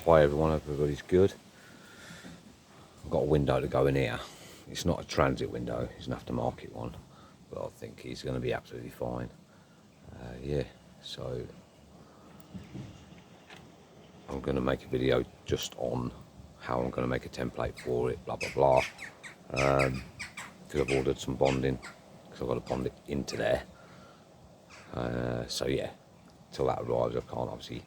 Hi everyone, hope everybody's good. I've got a window to go in here. It's not a transit window, it's an aftermarket one, but I think it's going to be absolutely fine. Yeah, so I'm going to make a video just on how I'm going to make a template for it, blah blah blah, because I've ordered some bonding, because I've got to bond it into there. So yeah, till that arrives I can't obviously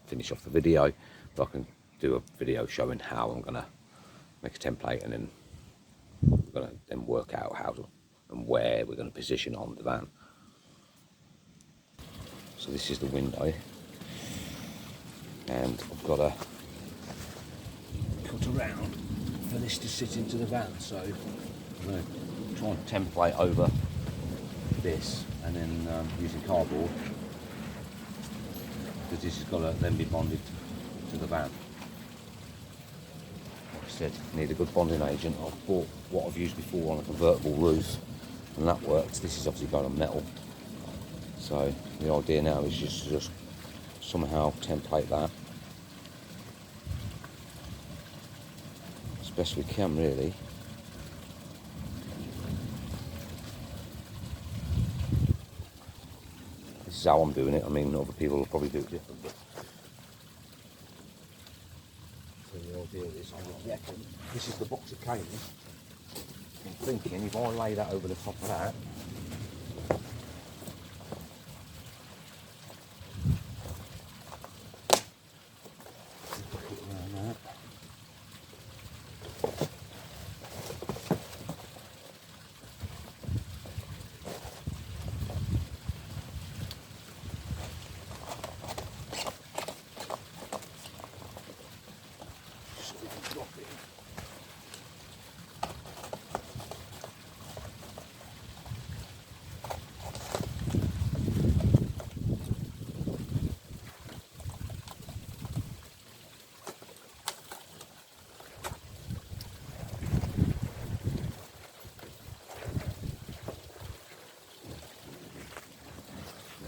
finish off the video, but I can do a video showing how I'm going to make a template, and then we're going to then work out how to and where we're going to position on the van. So this is the window, and I've got to cut around for this to sit into the van, so I'm going to try and template over this, and then using cardboard, because this has got to then be bonded to the van. Like I said, need a good bonding agent. I've bought what I've used before on a convertible roof, and that works. This is obviously going on metal, so the idea now is just somehow template that as best we can, really. This is how I'm doing it. I mean, other people will probably do it different, but so the idea is, I reckon, this is the box it came in. I'm thinking if I lay that over the top of that, put it around that. So we can drop it in.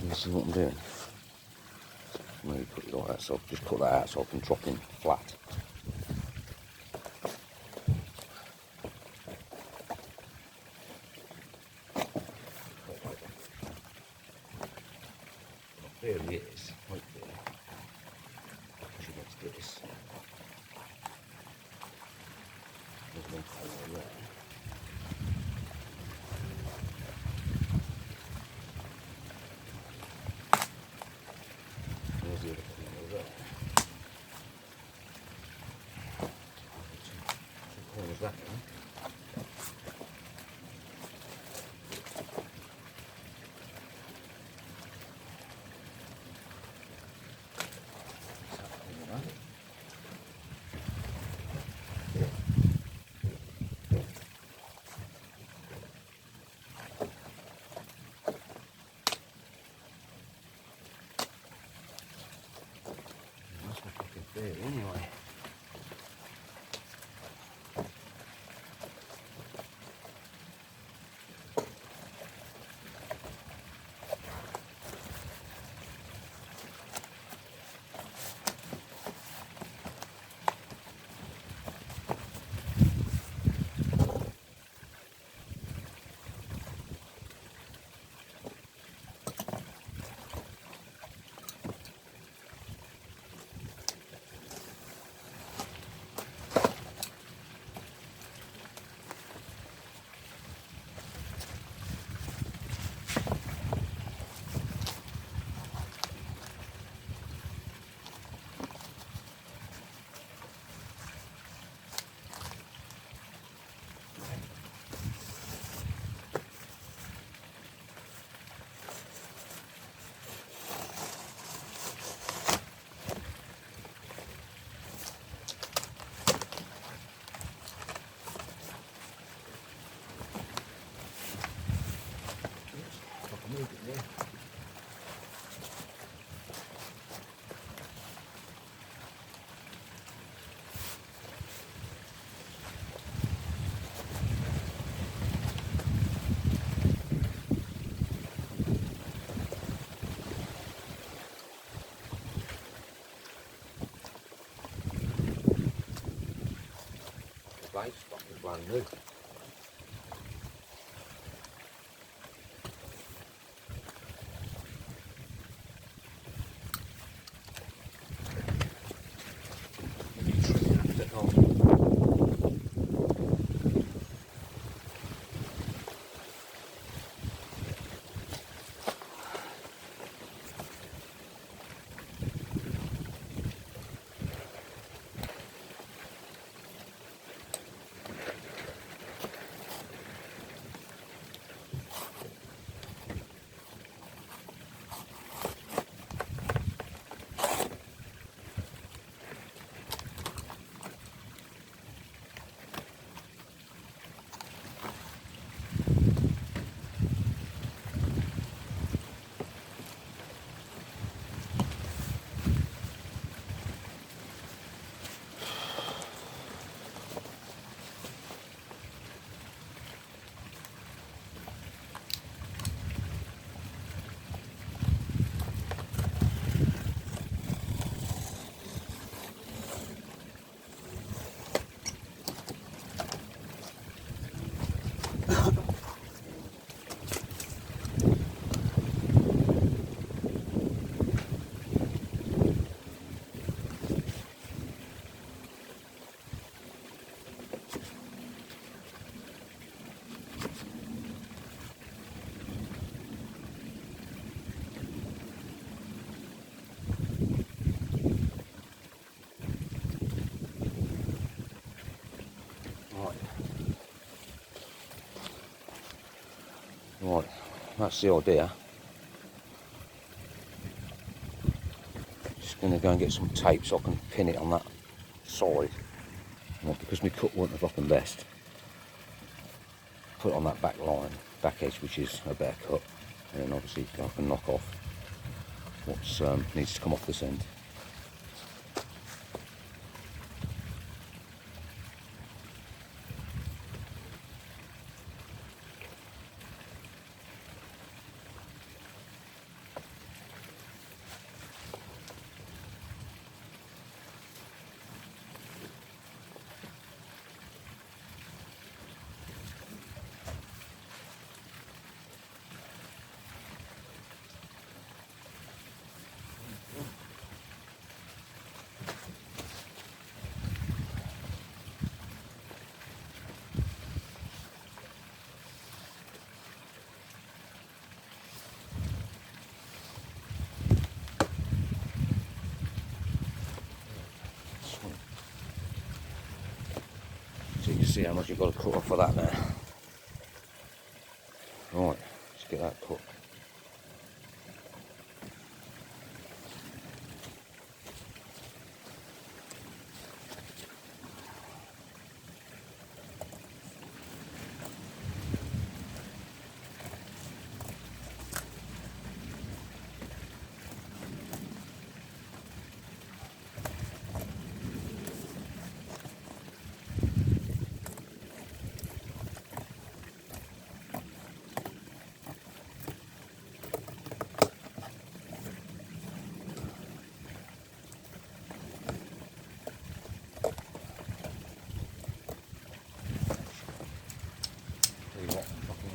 And this is what I'm doing. Maybe put it like that, so just cut that out so I can drop in flat. There he is, right there. Push against this. There's one corner there. There's the other corner there. Two corners that way. That's my fucking theory anyway. bait's fucking brand new. Right, that's the idea. Just going to go and get some tape so I can pin it on that side. Because my cut wasn't the fucking best, put it on that back line, back edge, which is a better cut, and then obviously I can knock off what needs to come off this end. So you can see how much you've got to cut off for that now. Right, let's get that cut.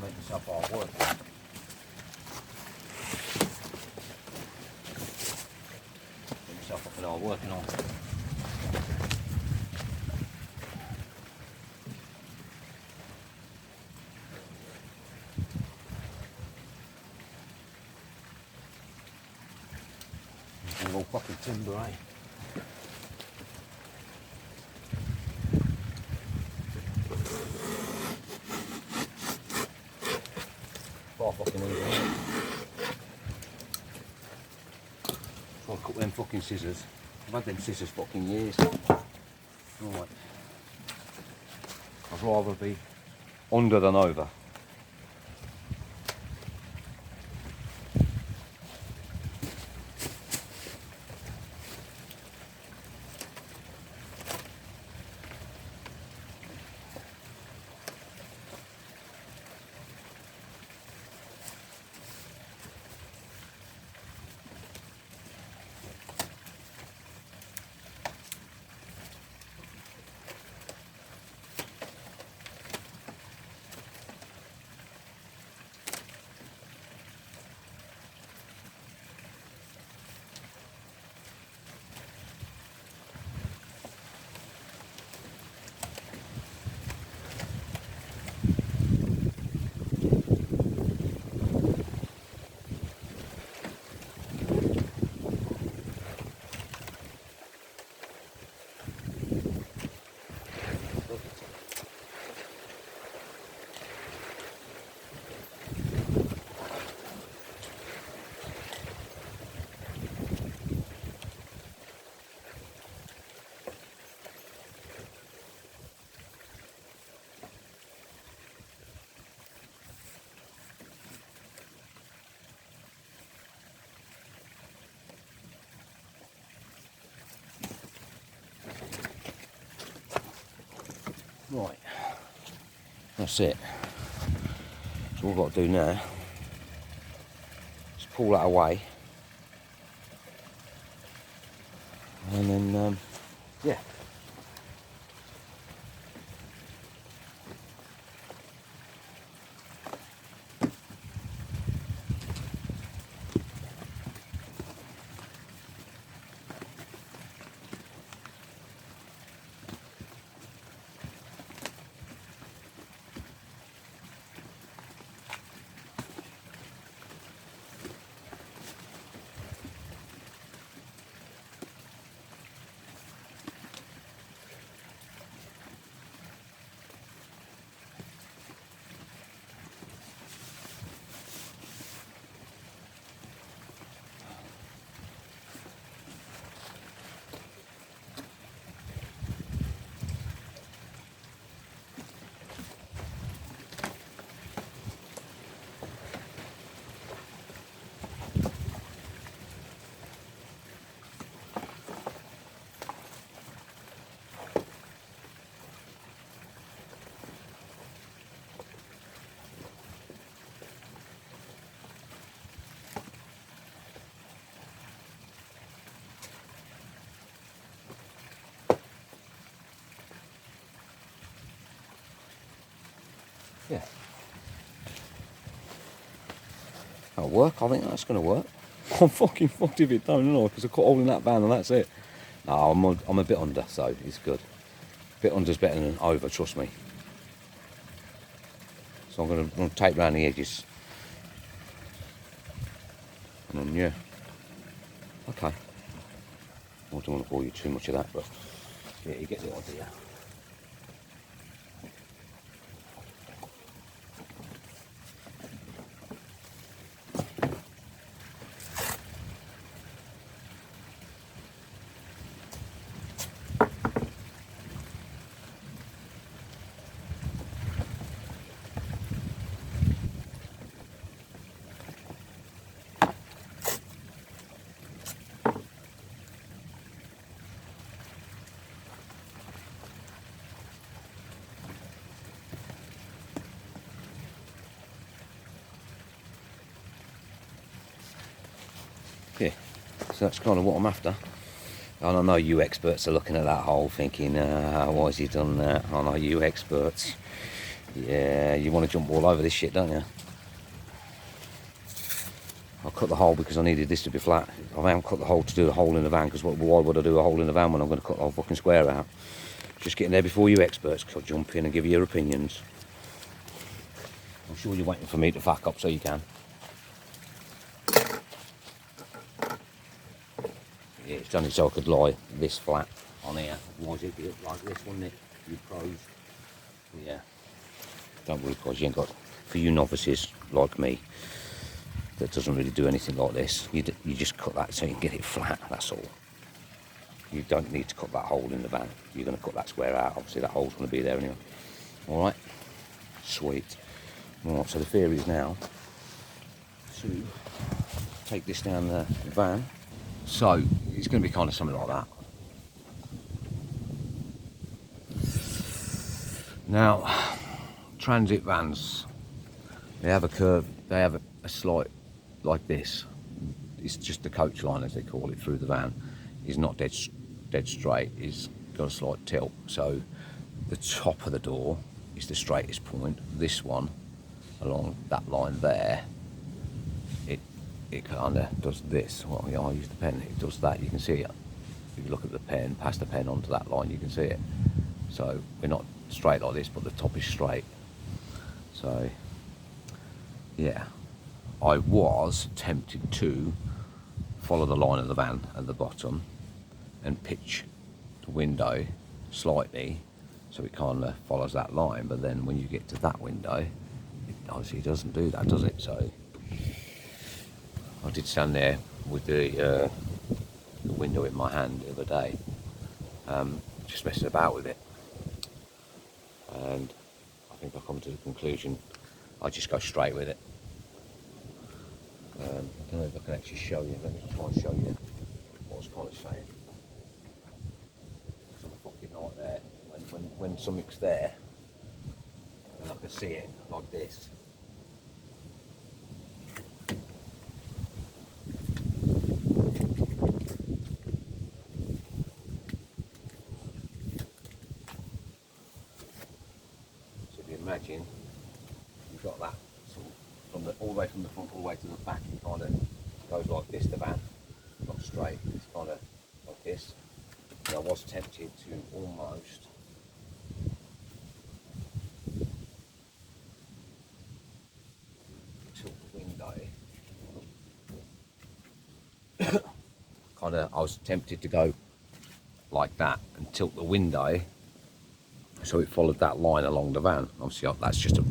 Myself hard work. Get myself up and hard working on. All fucking timber, eh? Fucking easy. Try to cut them fucking scissors. I've had them scissors fucking years. Right. I'd rather be under than over. Right, that's it. So all I've got to do now is pull that away, and then yeah. Yeah. That'll work. I think that's going to work. I'm fucking fucked if it don't, know, because I caught hold in that van and that's it. No, I'm a bit under, so it's good. A bit under's better than over, trust me. So I'm going to tape round the edges. And then, yeah. Okay. I don't want to bore you too much of that, but yeah, you get the idea. Yeah, so that's kind of what I'm after. And I know you experts are looking at that hole thinking, why has he done that? I know you experts. Yeah, you want to jump all over this shit, don't you? I cut the hole because I needed this to be flat. I haven't cut the hole to do the hole in the van, because why would I do a hole in the van when I'm going to cut the whole fucking square out? Just getting there before you experts could jump in and give you your opinions. I'm sure you're waiting for me to fuck up so you can. Yeah, it's done it so I could lie this flat on here. Otherwise it'd be up like this, wouldn't it? You pros. Yeah. Don't worry, guys, you ain't got... For you novices like me, that doesn't really do anything like this, you just cut that so you can get it flat, that's all. You don't need to cut that hole in the van. You're going to cut that square out. Obviously that hole's going to be there anyway. Alright, sweet. Alright, so the theory is now to take this down the van. So it's going to be kind of something like that. Now, transit vans, they have a curve, they have a slight, like this. It's just the coach line, as they call it, through the van. Is not dead straight, it's got a slight tilt. So the top of the door is the straightest point. This one, along that line there, it kind of does this. Well, yeah, I use the pen, it does that, you can see it. If you look at the pen, pass the pen onto that line, you can see it. So we're not straight like this, but the top is straight. So yeah, I was tempted to follow the line of the van at the bottom and pitch the window slightly so it kind of follows that line, but then when you get to that window, it obviously doesn't do that, does it? So I did stand there with the window in my hand the other day, just messing about with it, and I think I come to the conclusion I just go straight with it. I don't know if I can actually show you. Let me try and show you what I was kind of saying. Some fucking right there. When something's there, can see it like this. So if you imagine, you've got that sort of from the, all the way from the front all the way to the back, it kind of goes like this, the van, not straight, it's kind of like this. And I was tempted to almost tilt the window. I was tempted to go like that and tilt the window so it followed that line along the van. Obviously that's just a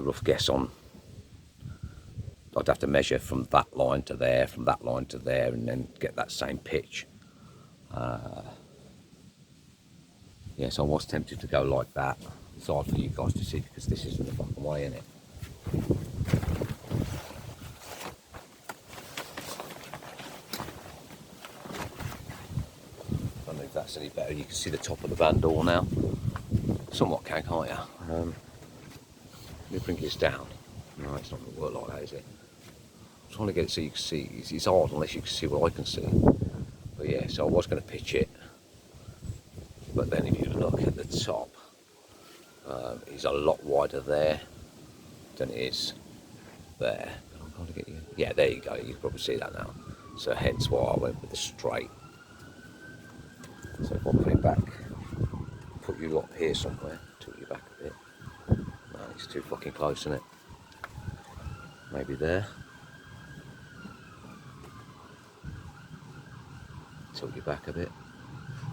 rough guess on. I'd have to measure from that line to there, from that line to there, and then get that same pitch. Yeah, so I was tempted to go like that. It's hard for you guys to see because this isn't the fucking way, in it. I don't know if that's any better. You can see the top of the van door now. Somewhat can't you? Let me bring this down. No, it's not going to work like that, is it? I'm trying to get it so you can see. It's hard unless you can see what I can see. But yeah, so I was going to pitch it. But then if you look at the top, it's a lot wider there than it is there. I'm trying to get you. Yeah, there you go. You can probably see that now. So hence why I went with the straight. So if I put it back, put you up here somewhere, tilt you back a bit. No, it's too fucking close, isn't it? Maybe there. Tilt you back a bit.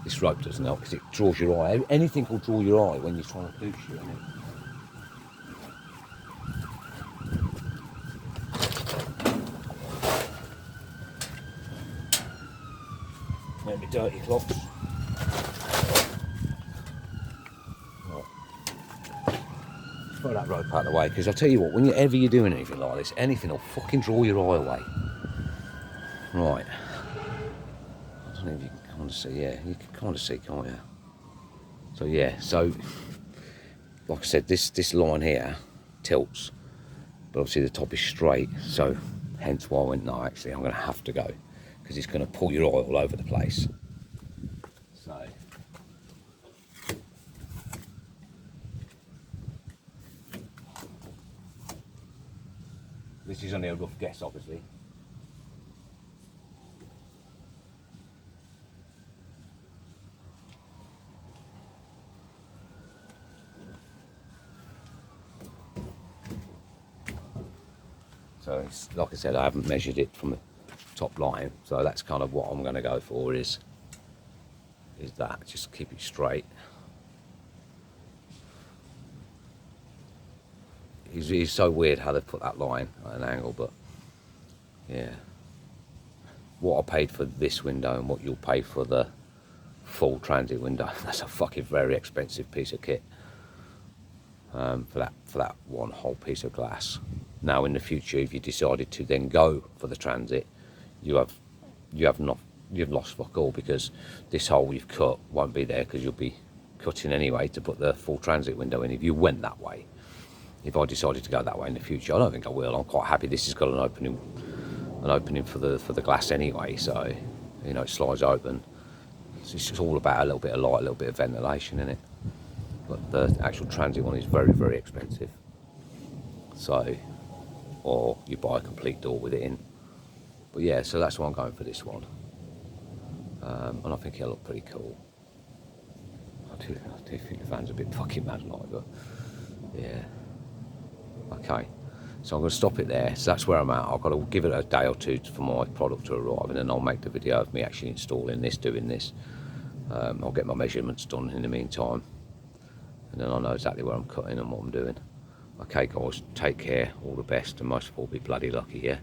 This rope doesn't help because it draws your eye. Anything will draw your eye when you're trying to do shit, isn't it? Let me dirty clogs. Right. Throw that rope out of the way because I'll tell you what, whenever you're doing anything like this, anything will fucking draw your eye away. Right. I don't know if you can kind of see, yeah, you can kind of see, can't you? So yeah, so like I said, this line here tilts, but obviously the top is straight, so hence why I went, no, actually I'm going to have to go because it's going to pull your eye all over the place. So this is only a rough guess, obviously. So it's, like I said, I haven't measured it from the top line, so that's kind of what I'm going to go for is that, just keep it straight. It's so weird how they put that line at an angle, but yeah. What I paid for this window and what you'll pay for the full transit window, that's a fucking very expensive piece of kit. For that one whole piece of glass. Now in the future, if you decided to then go for the transit, you've lost fuck all because this hole you've cut won't be there because you'll be cutting anyway to put the full transit window in if you went that way. If I decided to go that way in the future, I don't think I will. I'm quite happy this has got an opening for the glass anyway, so you know it slides open. So it's just all about a little bit of light, a little bit of ventilation in it. But the actual transit one is very, very expensive. So, or you buy a complete door with it in. But yeah, so that's why I'm going for this one. And I think it'll look pretty cool. I do think the van's a bit fucking mad like, but yeah. Okay, so I'm going to stop it there. So that's where I'm at. I've got to give it a day or two for my product to arrive, and then I'll make the video of me actually installing this, doing this. I'll get my measurements done in the meantime. And then I know exactly where I'm cutting and what I'm doing. Okay guys, take care, all the best, and most of all be bloody lucky, yeah?